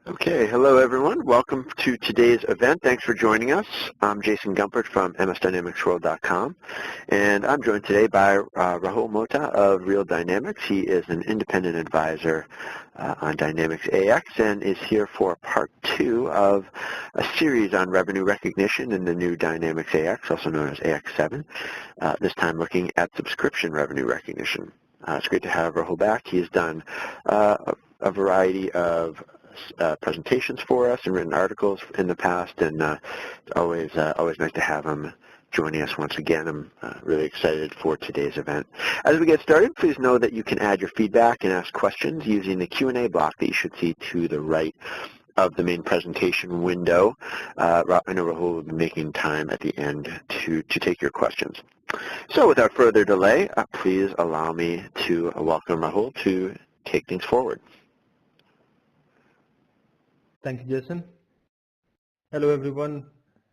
Okay, hello everyone. Welcome to today's event. Thanks for joining us. I'm Jason Gumpert from msdynamicsworld.com, and I'm joined today by Rahul Mota of Real Dynamics. He is an independent advisor on Dynamics AX and is here for part 2 of a series on revenue recognition in the new Dynamics AX, also known as AX7, this time looking at subscription revenue recognition. It's great to have Rahul back. He has done a variety of presentations for us and written articles in the past, and always nice to have him joining us once again. I'm really excited for today's event. As we get started, please know that you can add your feedback and ask questions using the Q&A block that you should see to the right of the main presentation window. I know Rahul will be making time at the end to take your questions. So without further delay, please allow me to welcome Rahul to take things forward. Thank you, Jason. Hello, everyone,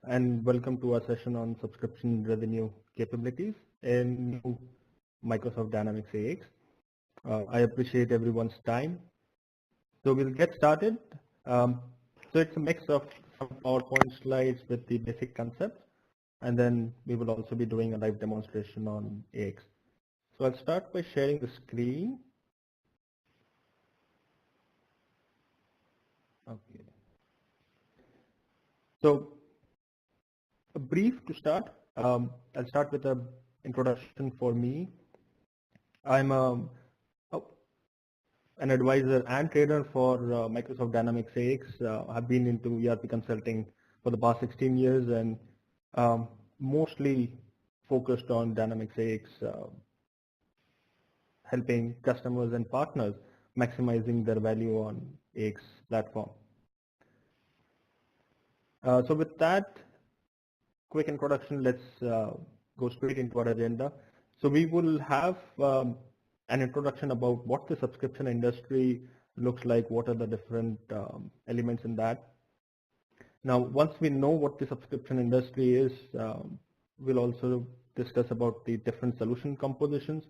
and welcome to our session on subscription revenue capabilities in new Microsoft Dynamics AX. I appreciate everyone's time. So we'll get started. So it's a mix of some PowerPoint slides with the basic concepts, and then we will also be doing a live demonstration on AX. So I'll start by sharing the screen. Okay. So a brief to start. I'll start with an introduction for me. I'm an advisor and trader for Microsoft Dynamics AX. I've been into ERP consulting for the past 16 years and mostly focused on Dynamics AX, helping customers and partners maximizing their value on AX platform. So with that quick introduction, let's go straight into our agenda. So we will have an introduction about what the subscription industry looks like, what are the different elements in that. Now, once we know what the subscription industry is, we'll also discuss about the different solution compositions,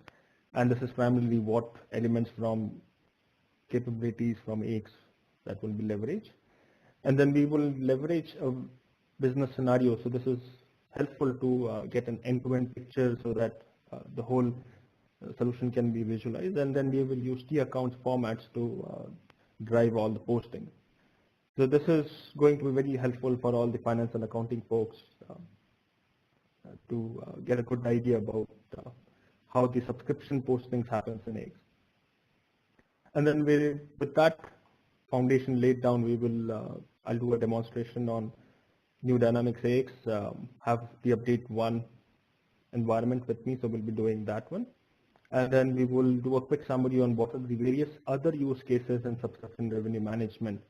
and this is primarily what elements from capabilities from AX that will be leveraged. And then we will leverage a business scenario. So this is helpful to get an end-to-end picture so that the whole solution can be visualized. And then we will use key accounts formats to drive all the posting. So this is going to be very helpful for all the finance and accounting folks to get a good idea about how the subscription postings happens in AX. And then with that foundation laid down, we will I'll do a demonstration on new Dynamics AX, have the update 1 environment with me, so we'll be doing that one. And then we will do a quick summary on what are the various other use cases in subscription revenue management,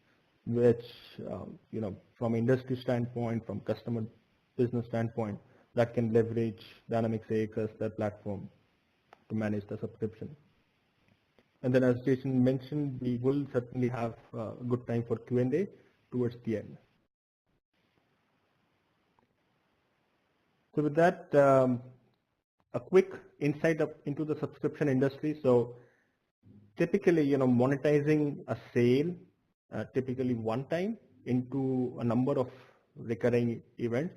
which, from industry standpoint, from customer business standpoint, that can leverage Dynamics AX as their platform to manage the subscription. And then as Jason mentioned, we will certainly have a good time for Q&A towards the end. So with that, a quick insight into the subscription industry. So typically, monetizing a sale, typically one time into a number of recurring events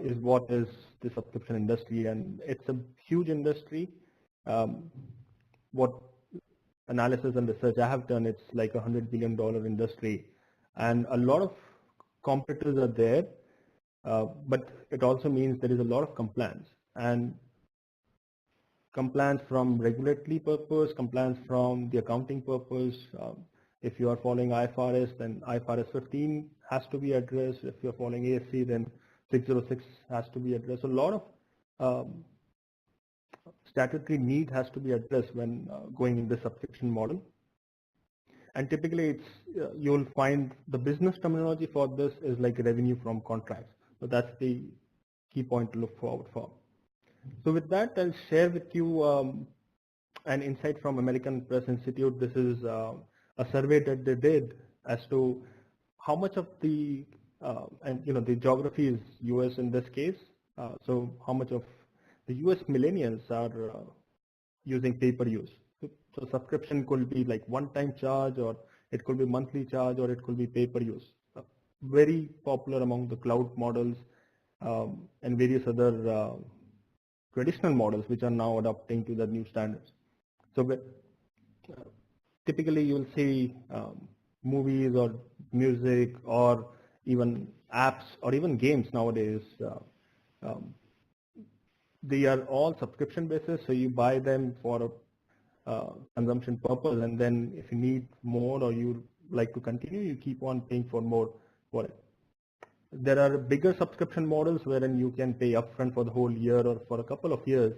is what is the subscription industry. And it's a huge industry. What analysis and research I have done, it's like $100 billion industry. And a lot of competitors are there, but it also means there is a lot of compliance. And compliance from regulatory purpose, compliance from the accounting purpose. If you are following IFRS, then IFRS 15 has to be addressed. If you're following ASC, then 606 has to be addressed. A lot of statutory need has to be addressed when going in the subscription model. And typically, it's you'll find the business terminology for this is like revenue from contracts. So that's the key point to look forward for. So with that, I'll share with you an insight from American Press Institute. This is a survey that they did as to how much of the the geography is US in this case. So how much of the US millennials are using pay-per-use. So subscription could be like one-time charge, or It could be monthly charge or it could be pay per use. Very popular among the cloud models and various other traditional models which are now adapting to the new standards. So typically you'll see movies or music or even apps or even games nowadays. Um, they are all subscription basis, so you buy them for a consumption purpose, and then if you need more or you like to continue, you keep on paying for more for it. There are bigger subscription models wherein you can pay upfront for the whole year or for a couple of years,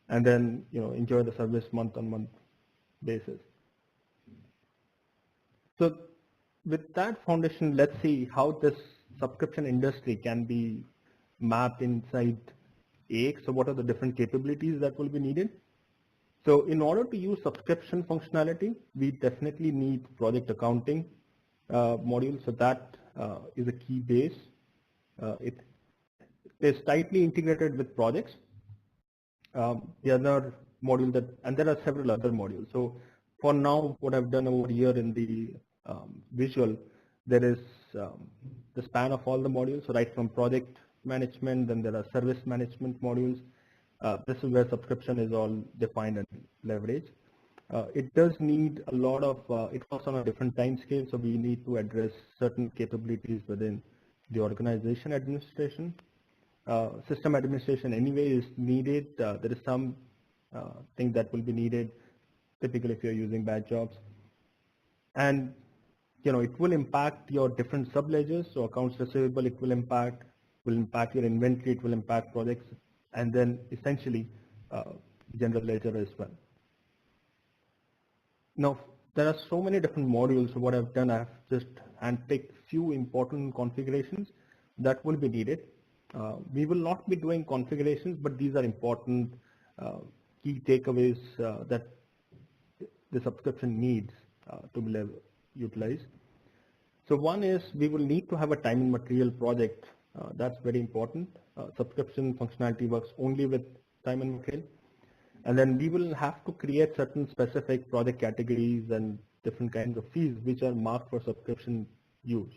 and then enjoy the service month on month basis. So with that foundation, let's see how this subscription industry can be mapped inside AX. So what are the different capabilities that will be needed? So in order to use subscription functionality, we definitely need project accounting module. So that is a key base. It is tightly integrated with projects. The other module and there are several other modules. So for now, what I've done over here in the visual, there is the span of all the modules. So right from project management, then there are service management modules. This is where subscription is all defined and leveraged. It does need a lot of, it works on a different time scale, so we need to address certain capabilities within the organization administration. System administration anyway is needed. There is some thing that will be needed, typically if you're using batch jobs. And it will impact your different subledgers. So accounts receivable, it will impact your inventory, it will impact projects, and then essentially general ledger as well. Now, there are so many different modules. So what I've done, I've just handpicked few important configurations that will be needed. We will not be doing configurations, but these are important key takeaways that the subscription needs to be utilized. So one is we will need to have a time and material project. That's very important. Subscription functionality works only with time and material. And then we will have to create certain specific project categories and different kinds of fees which are marked for subscription use.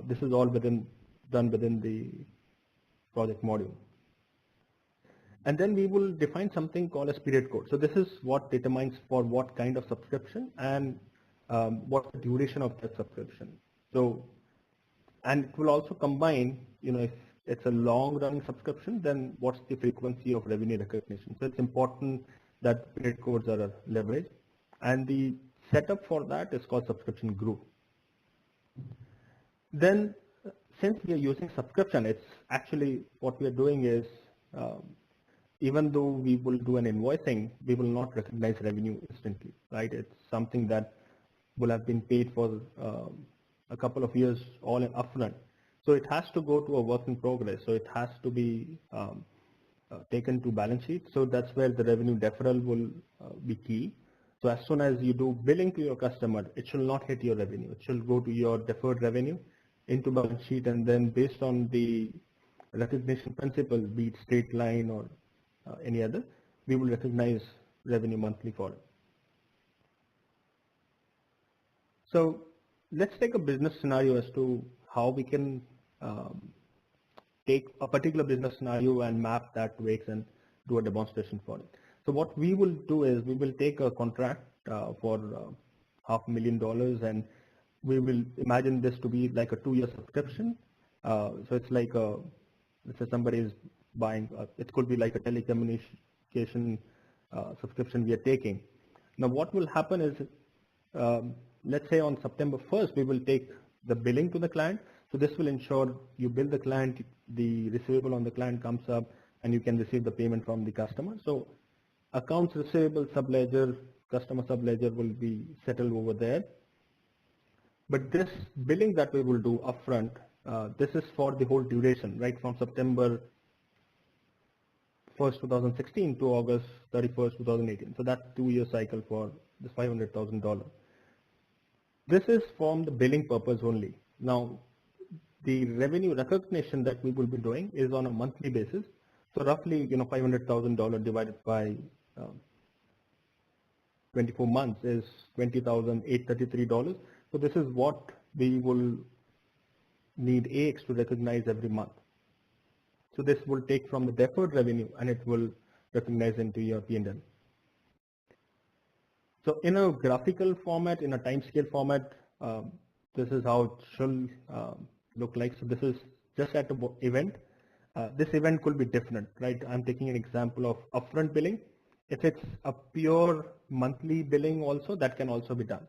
This is all done within the project module. And then we will define something called as period code. So this is what determines for what kind of subscription and what's the duration of that subscription. So, and it will also combine, if it's a long-running subscription, then what's the frequency of revenue recognition? So it's important that period codes are leveraged. And the setup for that is called subscription group. Then, since we are using subscription, it's actually what we are doing is, even though we will do an invoicing, we will not recognize revenue instantly, right? It's something that will have been paid for a couple of years all in upfront. So it has to go to a work in progress. So it has to be taken to balance sheet. So that's where the revenue deferral will be key. So as soon as you do billing to your customer, it should not hit your revenue. It should go to your deferred revenue into balance sheet, and then based on the recognition principle, be it straight line or any other, we will recognize revenue monthly for it. So let's take a business scenario as to how we can take a particular business scenario and map that to X and do a demonstration for it. So what we will do is we will take a contract for $500,000, and we will imagine this to be like a 2-year subscription. So it's like let's say somebody is buying, it could be like a telecommunication subscription we are taking. Now what will happen is, let's say on September 1st, we will take the billing to the client. So this will ensure you bill the client, the receivable on the client comes up, and you can receive the payment from the customer. So accounts receivable subledger, customer subledger will be settled over there. But this billing that we will do upfront, this is for the whole duration, right from September 1st, 2016 to August 31st, 2018. So that's 2-year cycle for this $500,000. This is from the billing purpose only. Now, the revenue recognition that we will be doing is on a monthly basis. So roughly, $500,000 divided by 24 months is $20,833. So this is what we will need AX to recognize every month. So this will take from the deferred revenue and it will recognize into your P&L. So in a graphical format, in a timescale format, this is how it should look like. So this is just at an event. This event could be different, right? I'm taking an example of upfront billing. If it's a pure monthly billing also, that can also be done.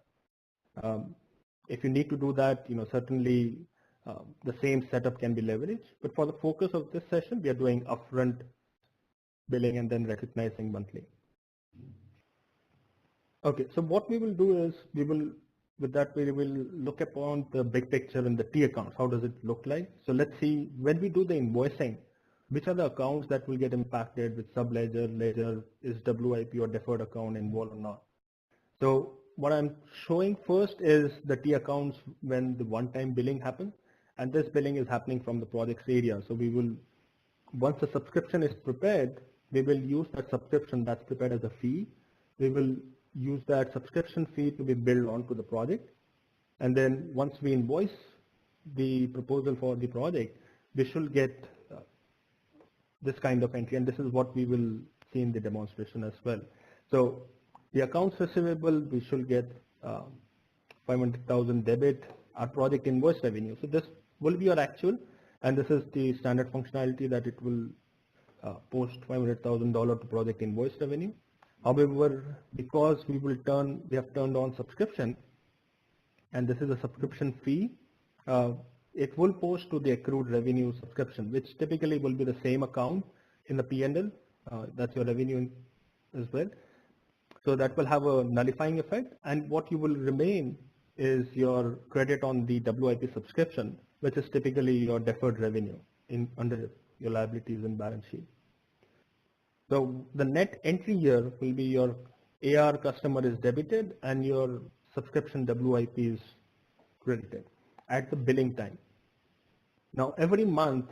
If you need to do that, certainly the same setup can be leveraged. But for the focus of this session, we are doing upfront billing and then recognizing monthly. Okay, so what we will do is we will look upon the big picture in the T accounts. How does it look like? So let's see, when we do the invoicing, which are the accounts that will get impacted with subledger, ledger, is WIP or deferred account involved or not? So what I'm showing first is the T accounts when the one-time billing happens, and this billing is happening from the project's area. So we will, once the subscription is prepared, we will use that subscription that's prepared as a fee. We will use that subscription fee to be billed onto the project. And then once we invoice the proposal for the project, we should get this kind of entry, and this is what we will see in the demonstration as well. So the accounts receivable, we should get 500,000 debit, our project invoice revenue. So this will be our actual, and this is the standard functionality that it will post $500,000 to project invoice revenue. However, because we have turned on subscription, and this is a subscription fee, it will post to the accrued revenue subscription, which typically will be the same account in the P&L. That's your revenue as well. So that will have a nullifying effect, and what you will remain is your credit on the WIP subscription, which is typically your deferred revenue under your liabilities and balance sheet. So the net entry here will be your AR customer is debited and your subscription WIP is credited at the billing time. Now every month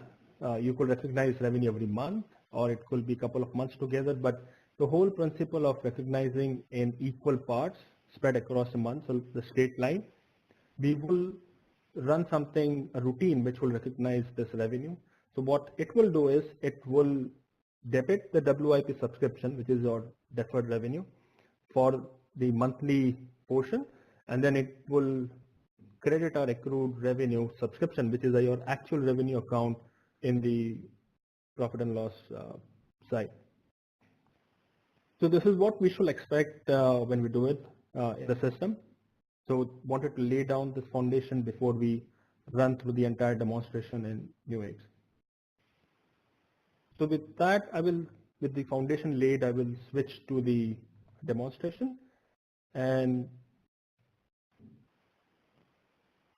you could recognize revenue every month, or it could be a couple of months together, but the whole principle of recognizing in equal parts spread across a month, so the straight line, we will run a routine which will recognize this revenue. So what it will do is it will debit the WIP subscription, which is your deferred revenue, for the monthly portion, and then it will credit our accrued revenue subscription, which is your actual revenue account in the profit and loss side. So this is what we should expect when we do it in the system. So wanted to lay down this foundation before we run through the entire demonstration in UX. So with that, with the foundation laid, I will switch to the demonstration, and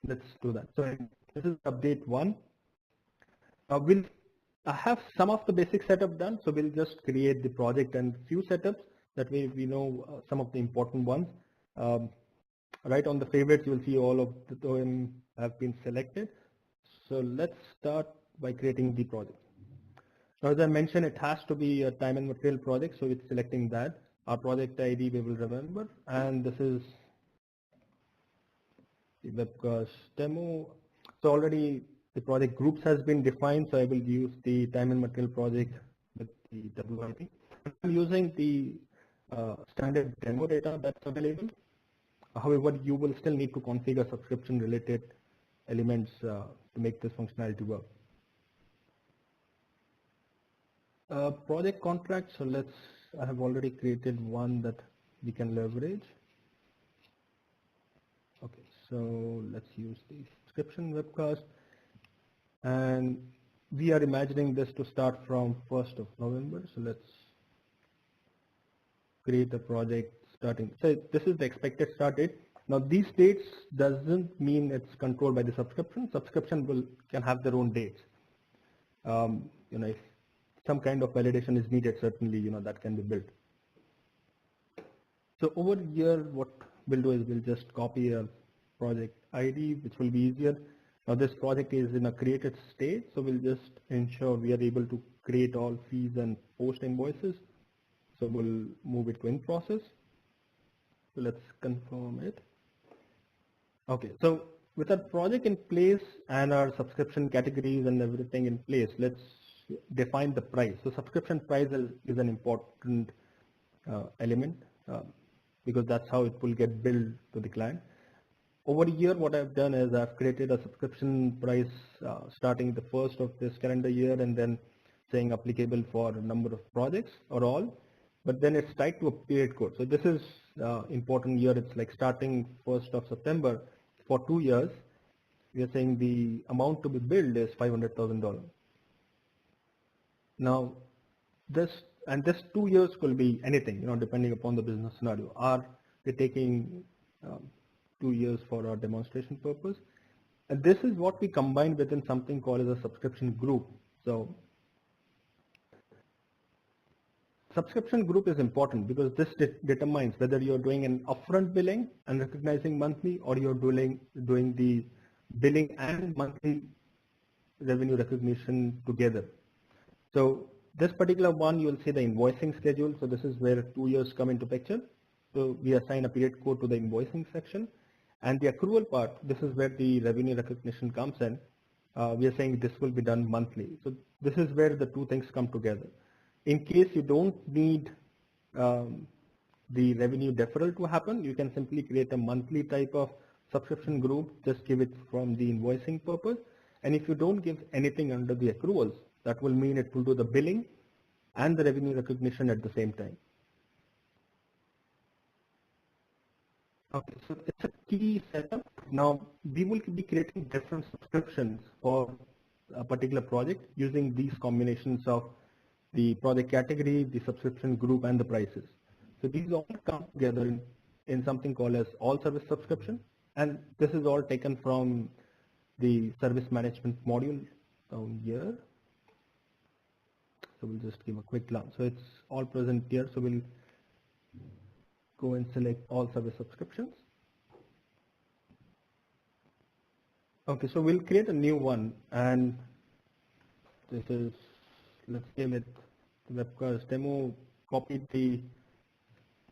let's do that. So this is update 1. I have some of the basic setup done, so we'll just create the project and few setups. That way we know some of the important ones. Right on the favorites, you will see all of them have been selected. So let's start by creating the project. Now, as I mentioned, it has to be a time and material project, so it's selecting that. Our project ID we will remember, and this is the webcast demo. So already the project groups has been defined, so I will use the time and material project with the WIP. I'm using the standard demo data that's available. However, you will still need to configure subscription related elements to make this functionality work. Project contract, so I have already created one that we can leverage. Okay, so let's use the subscription webcast. And we are imagining this to start from 1st of November. So let's create a project starting. So this is the expected start date. Now these dates doesn't mean it's controlled by the subscription. Subscription can have their own dates. If some kind of validation is needed, certainly, that can be built. So over here, what we'll do is we'll just copy a project ID, which will be easier. Now this project is in a created state, so we'll just ensure we are able to create all fees and post invoices. So we'll move it to in process. So let's confirm it. Okay, so with our project in place and our subscription categories and everything in place, let's define the price. So subscription price is an important element because that's how it will get billed to the client. Over a year, what I've done is I've created a subscription price starting the first of this calendar year and then saying applicable for a number of projects or all, but then it's tied to a period code. So this is important year. It's like starting 1st of September for 2 years. We are saying the amount to be billed is $500,000. Now, this 2 years could be anything, depending upon the business scenario. Are we taking 2 years for our demonstration purpose? And this is what we combine within something called as a subscription group. So subscription group is important because this determines whether you're doing an upfront billing and recognizing monthly, or you're doing the billing and monthly revenue recognition together. So this particular one, you'll see the invoicing schedule. So this is where 2 years come into picture. So we assign a period code to the invoicing section. And the accrual part, this is where the revenue recognition comes in. We are saying this will be done monthly. So this is where the two things come together. In case you don't need the revenue deferral to happen, you can simply create a monthly type of subscription group, just give it from the invoicing purpose. And if you don't give anything under the accruals, that will mean it will do the billing and the revenue recognition at the same time. Okay, so it's a key setup. Now, we will be creating different subscriptions for a particular project using these combinations of the project category, the subscription group, and the prices. So these all come together in something called as all service subscription. And this is all taken from the service management module down here. So we'll just give a quick glance. So it's all present here. So we'll go and select all service subscriptions. Okay, so we'll create a new one, and this is, let's give it the webcast demo, copy the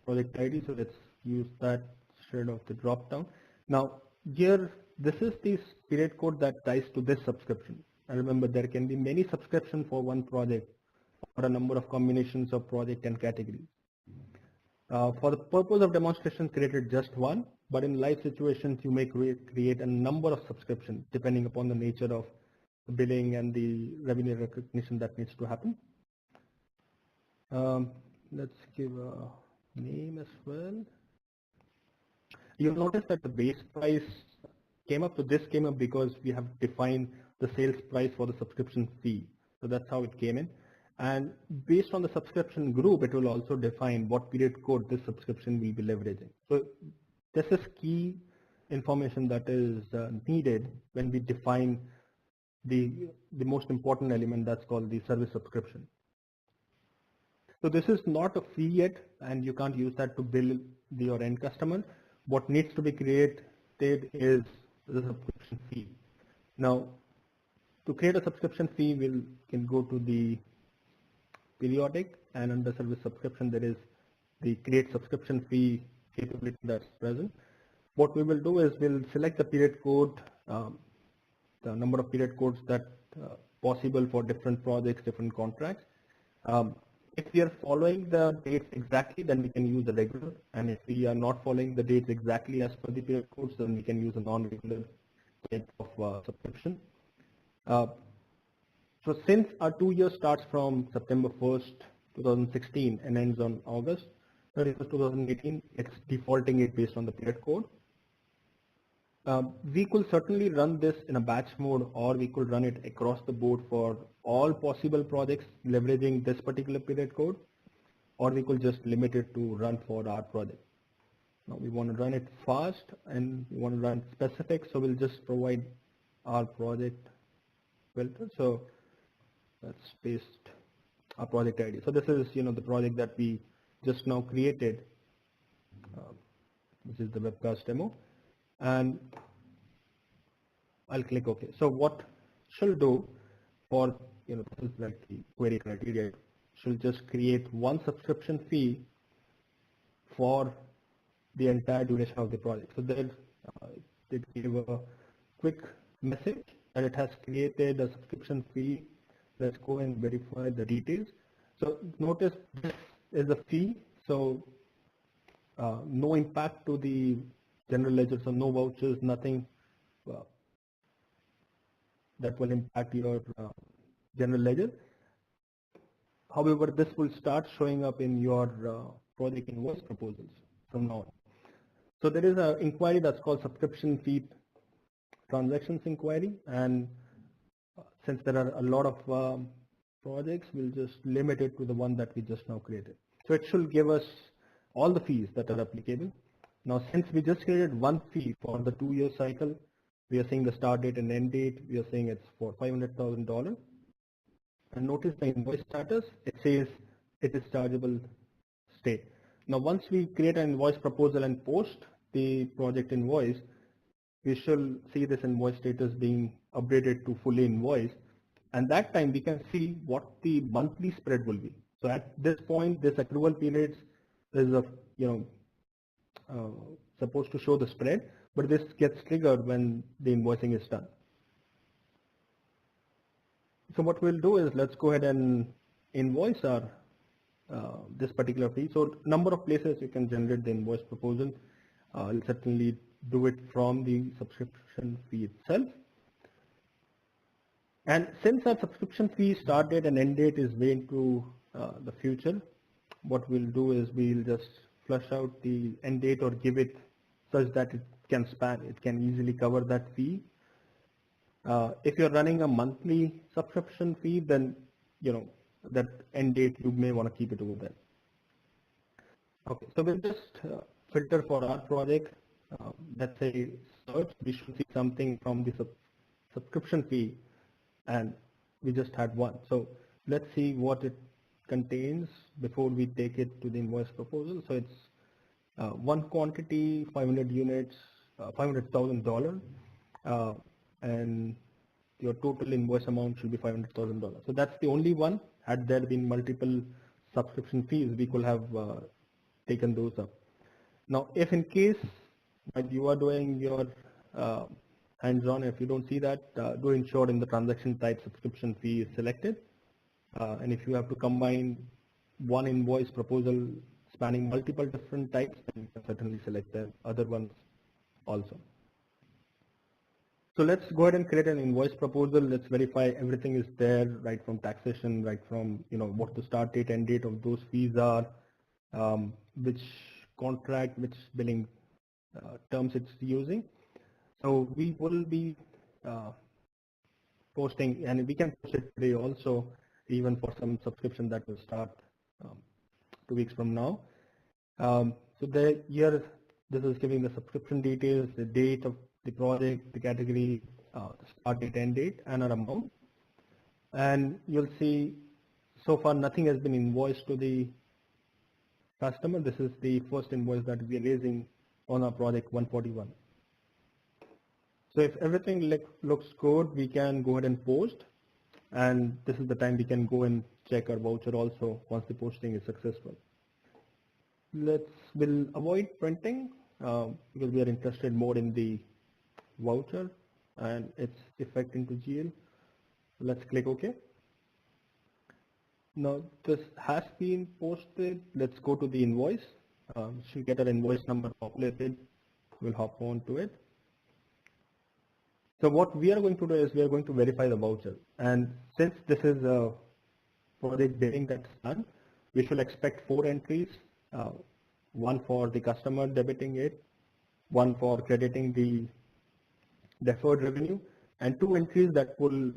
project ID. So let's use that instead of the drop down. Now here, this is the period code that ties to this subscription. And remember, there can be many subscriptions for one project or a number of combinations of project and categories. For the purpose of demonstration, created just one, but in live situations, you may create a number of subscriptions depending upon the nature of the billing and the revenue recognition that needs to happen. Let's give a name as well. You'll notice that the base price came up. So this came up because we have defined the sales price for the subscription fee. So that's how it came in. And based on the subscription group, it will also define what period code this subscription will be leveraging. So this is key information that is needed when we define the most important element, that's called the service subscription. So this is not a fee yet, and you can't use that to bill your end customer. What needs to be created is the subscription fee. Now, to create a subscription fee, we can go to the periodic, and under service subscription, there is the create subscription fee capability that's present. What we will do is we'll select the period code, the number of period codes that possible for different projects, different contracts. If we are following the dates exactly, then we can use the regular. And if we are not following the dates exactly as per the period codes, then we can use a non-regular type of subscription. So since our 2 years starts from September 1st, 2016 and ends on August 31st, 2018, it's defaulting it based on the period code. We could certainly run this in a batch mode, or we could run it across the board for all possible projects leveraging this particular period code, or we could just limit it to run for our project. Now we want to run it fast and we want to run specific, so we'll just provide our project filter. So let's paste our project ID. So this is the project that we just now created, which is the webcast demo. And I'll click OK. So what she'll do for, this is like the query criteria, she'll just create one subscription fee for the entire duration of the project. So there it gave a quick message that it has created a subscription fee. Let's go and verify the details. So notice this is a fee, so no impact to the general ledger, so no vouchers, nothing that will impact your general ledger. However, this will start showing up in your project invoice proposals from now on. So there is an inquiry that's called subscription fee transactions inquiry, and since there are a lot of projects, we'll just limit it to the one that we just now created. So it should give us all the fees that are applicable. Now, since we just created one fee for the 2-year cycle, we are saying the start date and end date, we are saying it's for $500,000. And notice the invoice status, it says it is chargeable state. Now, once we create an invoice proposal and post the project invoice, we should see this invoice status being updated to fully invoiced. And that time we can see what the monthly spread will be. So at this point, this accrual periods is supposed to show the spread, but this gets triggered when the invoicing is done. So what we'll do is let's go ahead and invoice our this particular fee. So number of places you can generate the invoice proposal. I'll certainly do it from the subscription fee itself. And since our subscription fee start date and end date is way into the future, what we'll do is we'll just flush out the end date or give it such that it can span, it can easily cover that fee. If you're running a monthly subscription fee, then that end date you may want to keep it over there. Okay, so we'll just filter for our project. Let's say search, we should see something from the subscription fee, and we just had one. So let's see what it contains before we take it to the invoice proposal. So it's one quantity, 500 units, $500,000, and your total invoice amount should be $500,000. So that's the only one. Had there been multiple subscription fees, we could have taken those up. Now, if in case while you are doing your hands-on, if you don't see that, do ensure in the transaction type subscription fee is selected. And if you have to combine one invoice proposal spanning multiple different types, then you can certainly select the other ones also. So let's go ahead and create an invoice proposal. Let's verify everything is there, right from taxation, right from what the start date, end date of those fees are, which contract, which billing terms it's using. So we will be posting, and we can post it today also, even for some subscription that will start 2 weeks from now. So here, this is giving the subscription details, the date of the project, the category, the start date, end date, and our amount. And you'll see so far nothing has been invoiced to the customer. This is the first invoice that we are raising on our project 141. So if everything looks good, we can go ahead and post. And this is the time we can go and check our voucher also once the posting is successful. We'll avoid printing because we are interested more in the voucher and its effect into GL. Let's click OK. Now this has been posted. Let's go to the invoice. Should get our invoice number populated. We'll hop on to it. So what we are going to do is we are going to verify the voucher. And since this is a project billing that's done, we should expect 4 entries. One for the customer debiting it, one for crediting the deferred revenue, and 2 entries that will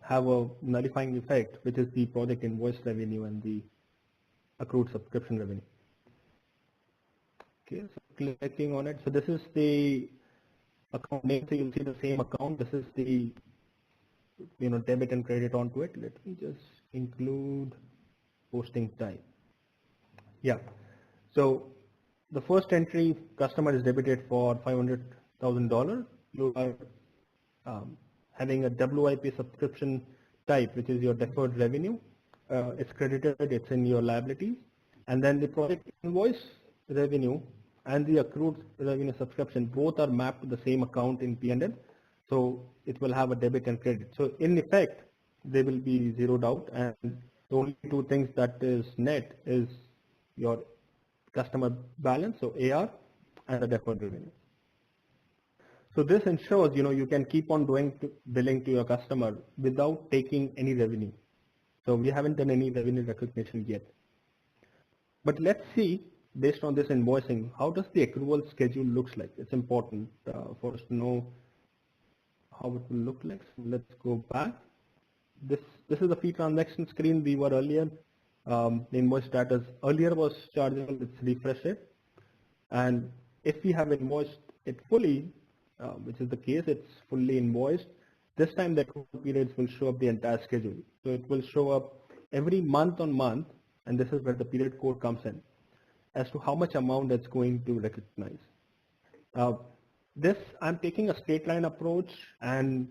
have a nullifying effect, which is the project invoice revenue and the accrued subscription revenue. Okay, so clicking on it. So this is the account name. So you'll see the same account. This is the debit and credit onto it. Let me just include posting type. Yeah. So the first entry, customer is debited for $500,000. You are having a WIP subscription type, which is your deferred revenue. It's credited, it's in your liabilities. And then the project invoice revenue and the accrued revenue subscription both are mapped to the same account in P&L. So it will have a debit and credit. So in effect, they will be zeroed out, and the only two things that is net is your customer balance, so AR, and the deferred revenue. So this ensures, you can keep on doing billing to your customer without taking any revenue. So we haven't done any revenue recognition yet. But let's see, based on this invoicing, how does the accrual schedule looks like? It's important for us to know how it will look like. So let's go back. This is the fee transaction screen we were earlier. The invoice status earlier was chargeable. Let's refresh it. And if we have invoiced it fully, which is the case, it's fully invoiced. This time the accrual periods will show up the entire schedule. So it will show up every month on month, and this is where the period code comes in, as to how much amount it's going to recognize. This, I'm taking a straight line approach, and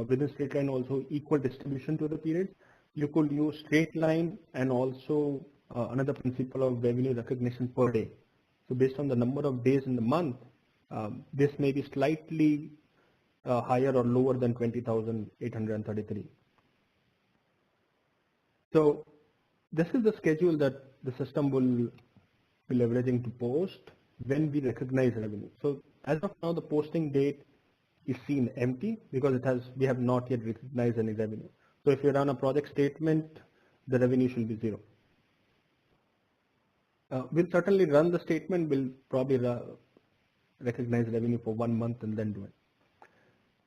within straight line also equal distribution to the periods. You could use straight line and also another principle of revenue recognition per day. So based on the number of days in the month, this may be slightly higher or lower than 20,833. So this is the schedule that the system will be leveraging to post when we recognize revenue. So as of now, the posting date is seen empty because we have not yet recognized any revenue. So if you run a project statement, the revenue should be zero. We'll certainly run the statement. We'll probably recognize revenue for 1 month and then do it.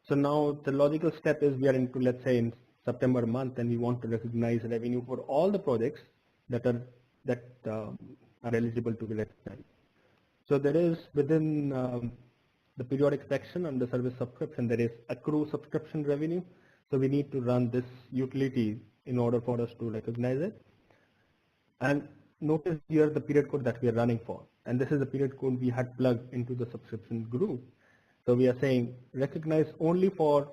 So now the logical step is we are into, let's say, in September month, and we want to recognize revenue for all the projects that are eligible to be recognized. So there is within the periodic section under service subscription, there is accrue subscription revenue. So we need to run this utility in order for us to recognize it. And notice here the period code that we are running for. And this is the period code we had plugged into the subscription group. So we are saying recognize only for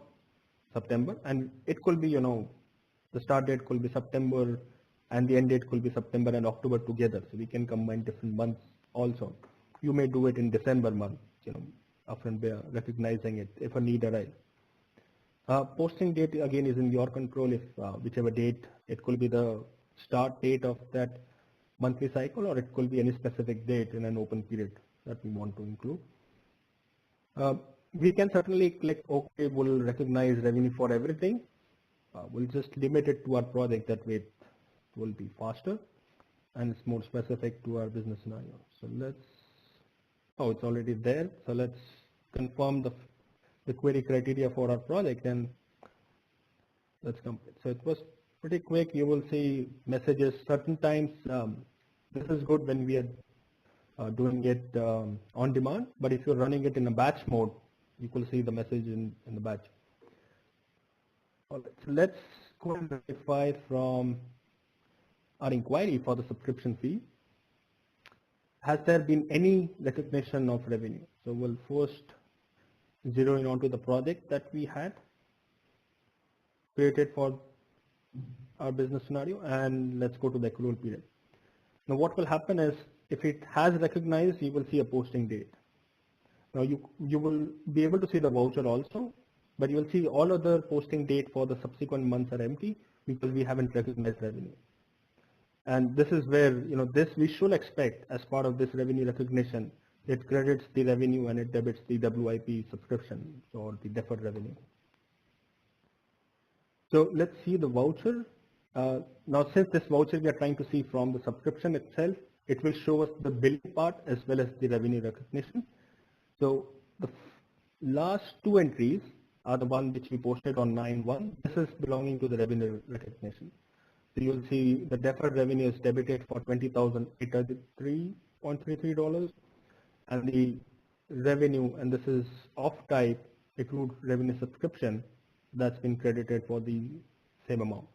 September, and it could be, the start date could be September and the end date could be September and October together. So we can combine different months also. You may do it in December month, often we are recognizing it if a need arises. Posting date again is in your control. If whichever date, it could be the start date of that monthly cycle, or it could be any specific date in an open period that we want to include. We can certainly click OK, we'll recognize revenue for everything. We'll just limit it to our project, that way it will be faster and it's more specific to our business scenario. So it's already there. So let's confirm the query criteria for our project, and let's complete. So it was pretty quick. You will see messages certain times. This is good when we are doing it on demand, but if you're running it in a batch mode, you will see the message in the batch. All right, so let's go and verify from our inquiry for the subscription fee. Has there been any recognition of revenue? So we'll first zero in onto the project that we had created for our business scenario, and let's go to the accrual period. Now what will happen is, if it has recognized, you will see a posting date. Now you will be able to see the voucher also, but you will see all other posting date for the subsequent months are empty because we haven't recognized revenue. And this is where, this we should expect as part of this revenue recognition. It credits the revenue and it debits the WIP subscription, or the deferred revenue. So let's see the voucher. Now since this voucher we are trying to see from the subscription itself, it will show us the billing part as well as the revenue recognition. So the last two entries are the one which we posted on 9/1. This is belonging to the revenue recognition. So you'll see the deferred revenue is debited for $20,833.33, and the revenue, and this is of type accrued revenue subscription, that's been credited for the same amount.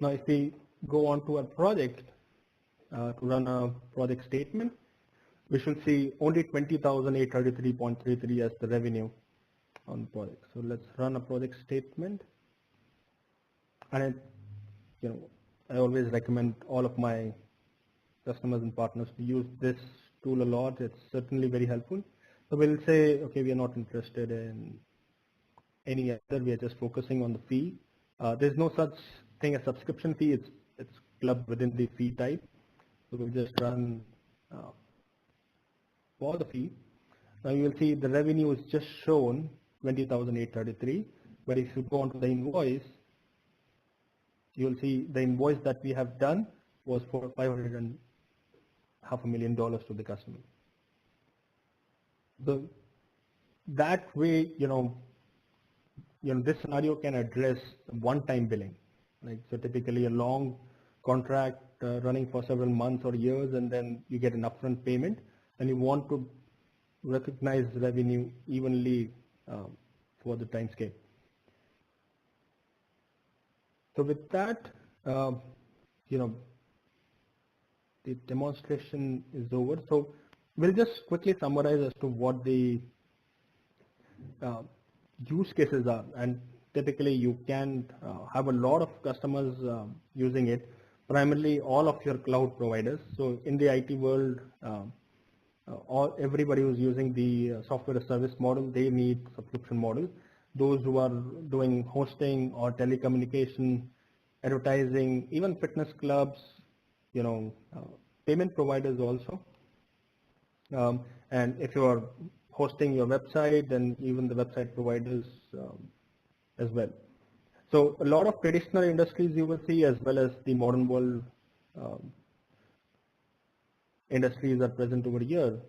Now if we go on to our project to run a project statement, we should see only $20,833.33 as the revenue on the project. So let's run a project statement. And I always recommend all of my customers and partners to use this tool a lot. It's certainly very helpful. So we'll say, okay, we are not interested in any other. We are just focusing on the fee. There's no such thing as subscription fee. It's clubbed within the fee type. So we'll just run for the fee. Now you will see the revenue is just shown 20,833. But if you go on to the invoice, you will see the invoice that we have done was for $500,000 to the customer. So that way, this scenario can address one-time billing. Like, so typically a long contract running for several months or years, and then you get an upfront payment, and you want to recognize revenue evenly for the time scale. So with that, the demonstration is over. So we'll just quickly summarize as to what the use cases are. And typically you can have a lot of customers using it, primarily all of your cloud providers. So in the IT world, everybody who's using the software as a service model, they need subscription model. Those who are doing hosting or telecommunication, advertising, even fitness clubs, payment providers also. And if you are hosting your website, then even the website providers as well. So a lot of traditional industries you will see, as well as the modern world industries are present over here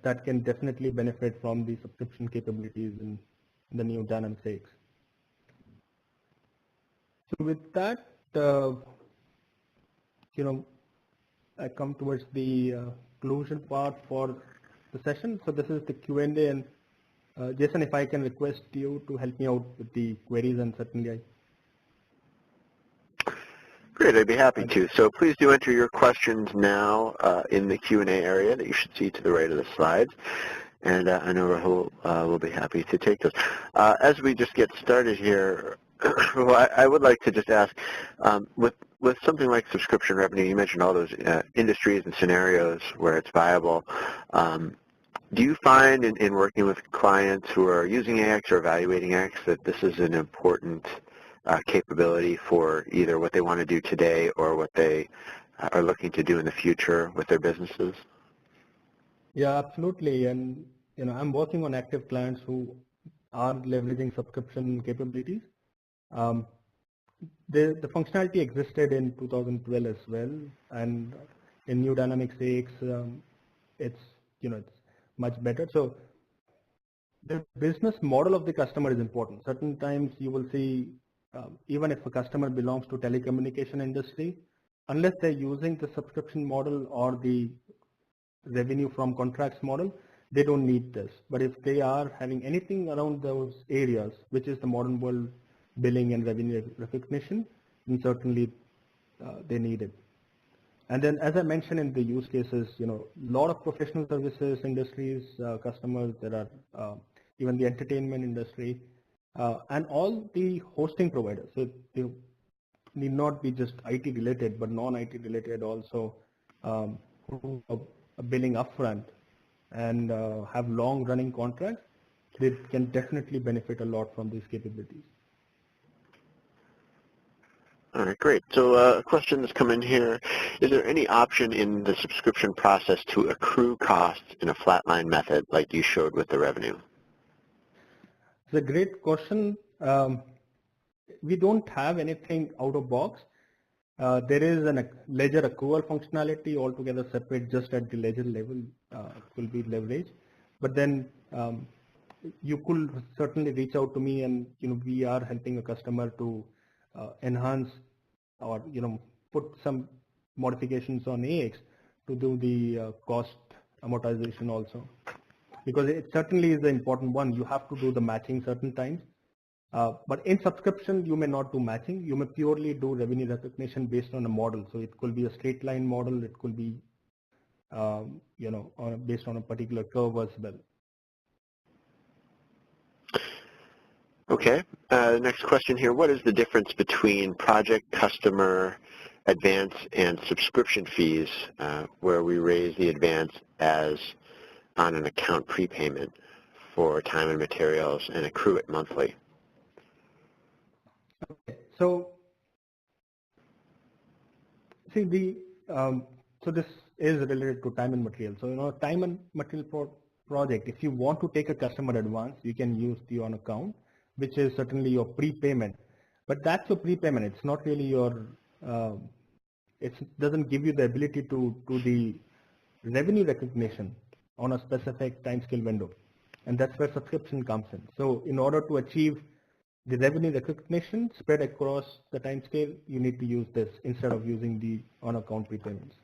that can definitely benefit from the subscription capabilities in the new Dynamics AX. So with that, I come towards the conclusion part for the session. So this is the Q&A, and Jason, if I can request you to help me out with the queries, and certainly Great, I'd be happy to. So please do enter your questions now in the Q&A area that you should see to the right of the slides. And I know Rahul will be happy to take those. As we just get started here, well, I would like to just ask, with something like subscription revenue, you mentioned all those industries and scenarios where it's viable. Do you find in working with clients who are using AX or evaluating AX that this is an important capability for either what they want to do today or what they are looking to do in the future with their businesses? Yeah, absolutely. And I'm working on active clients who are leveraging subscription capabilities. The functionality existed in 2012 as well, and in New Dynamics AX, it's much better. So the business model of the customer is important. Certain times you will see, even if a customer belongs to telecommunication industry, unless they're using the subscription model or the revenue from contracts model, they don't need this. But if they are having anything around those areas, which is the modern world billing and revenue recognition, then certainly they need it. And then, as I mentioned in the use cases, a lot of professional services industries, customers, there are even the entertainment industry, and all the hosting providers. So you need not be just IT related, but non-IT related also, who are billing upfront and have long-running contracts. They can definitely benefit a lot from these capabilities. All right, great. So a question that's come in here, is there any option in the subscription process to accrue costs in a flatline method like you showed with the revenue? It's a great question. We don't have anything out of box. There is a ledger accrual functionality altogether separate just at the ledger level. It will be leveraged. But then you could certainly reach out to me, and we are helping a customer to enhance or put some modifications on AX to do the cost amortization also, because it certainly is the important one. You have to do the matching certain times, but in subscription you may not do matching. You may purely do revenue recognition based on a model. So it could be a straight line model, it could be based on a particular curve as well. Okay, next question here. What is the difference between project, customer, advance, and subscription fees, where we raise the advance as on an account prepayment for time and materials and accrue it monthly? Okay. So, see, so this is related to time and material. So, time and material project, if you want to take a customer advance, you can use the on account, which is certainly your prepayment. But that's your prepayment. It's not really your, it doesn't give you the ability to do the revenue recognition on a specific time scale window. And that's where subscription comes in. So in order to achieve the revenue recognition spread across the time scale, you need to use this instead of using the on-account prepayments.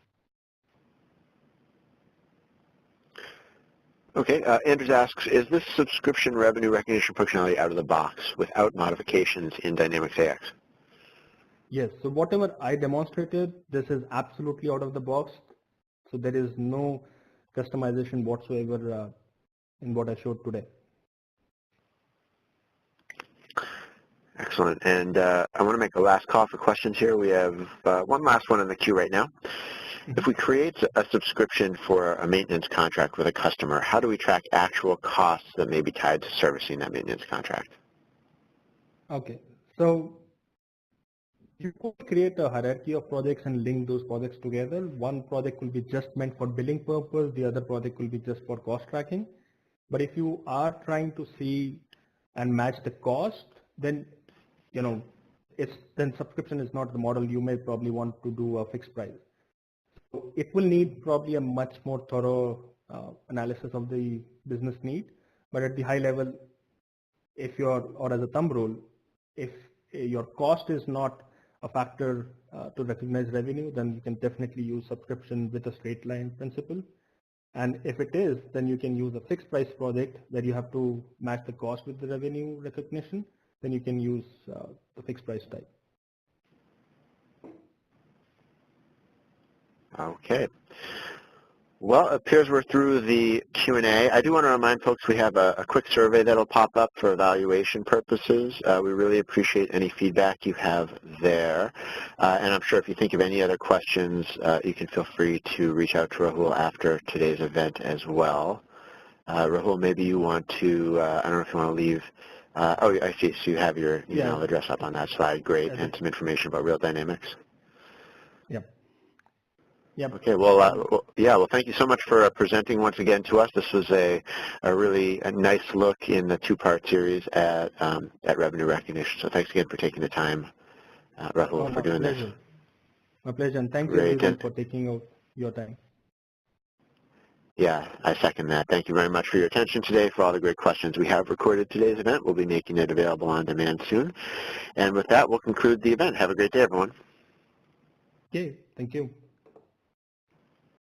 Okay, Andrews asks, is this subscription revenue recognition functionality out of the box without modifications in Dynamics AX? Yes, so whatever I demonstrated, this is absolutely out of the box. So there is no customization whatsoever in what I showed today. Excellent. And I want to make a last call for questions here. We have one last one in the queue right now. If we create a subscription for a maintenance contract with a customer, how do we track actual costs that may be tied to servicing that maintenance contract? Okay, so you could create a hierarchy of projects and link those projects together. One project will be just meant for billing purpose, the other project will be just for cost tracking. But if you are trying to see and match the cost, then then subscription is not the model. You may probably want to do a fixed price. So it will need probably a much more thorough analysis of the business need. But at the high level, or as a thumb rule, if your cost is not a factor to recognize revenue, then you can definitely use subscription with a straight line principle. And if it is, then you can use a fixed price project where you have to match the cost with the revenue recognition. Then you can use the fixed price type. Okay. Well, it appears we're through the Q&A. I do want to remind folks we have a quick survey that will pop up for evaluation purposes. We really appreciate any feedback you have there. And I'm sure if you think of any other questions, you can feel free to reach out to Rahul after today's event as well. Rahul, maybe you want to, I don't know if you want to leave, oh, I see, so you have your email address up on that slide. Great, and some information about Real Dynamics. Yep. Yep. Okay, well, well, thank you so much for presenting once again to us. This was a really nice look in the two-part series at revenue recognition. So thanks again for taking the time, Rahul, for doing this. My pleasure, and thank you everyone for taking out your time. Yeah, I second that. Thank you very much for your attention today, for all the great questions. We have recorded today's event. We'll be making it available on demand soon. And with that, we'll conclude the event. Have a great day, everyone. Okay, thank you.